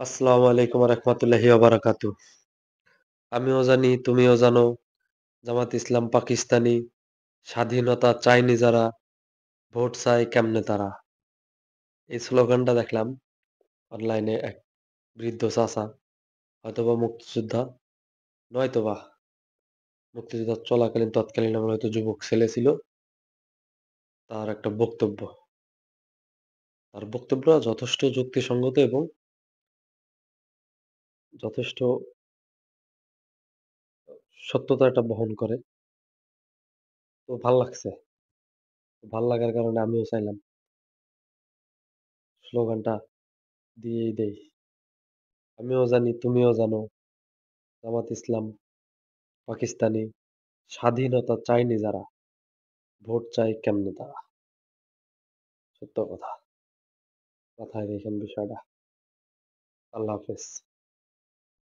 আসসালামু আলাইকুম রহমতুল্লাহি বারাকাতু। আমিও জানি তুমিও জানো, জামাত ইসলাম পাকিস্তানি, স্বাধীনতা চায়নি যারা, ভোট চায় কেমনে তারা। এই স্লোগানটা দেখলাম অনলাইনে এক বৃদ্ধ চাচা, হয়তোবা মুক্তিযোদ্ধা, নয়তোবা মুক্তিযুদ্ধ চলাকালীন তৎকালীন আমার হয়তো যুবক ছেলে ছিল। তার একটা বক্তব্য, তার বক্তব্য যথেষ্ট যুক্তিসঙ্গত এবং যথেষ্ট সত্যতা এটা বহন করে। তো ভাল লাগছে। ভাল লাগার কারণে আমিও চাইলাম স্লোগানটা দিয়েই দেই। আমিও জানি তুমিও জানো, জামাত ইসলাম পাকিস্তানি, স্বাধীনতা চায়নি যারা, ভোট চায় কেমনে তারা। সত্য কথা। মাথায় রেখেন বিষয়টা। আল্লাহ হাফেজ।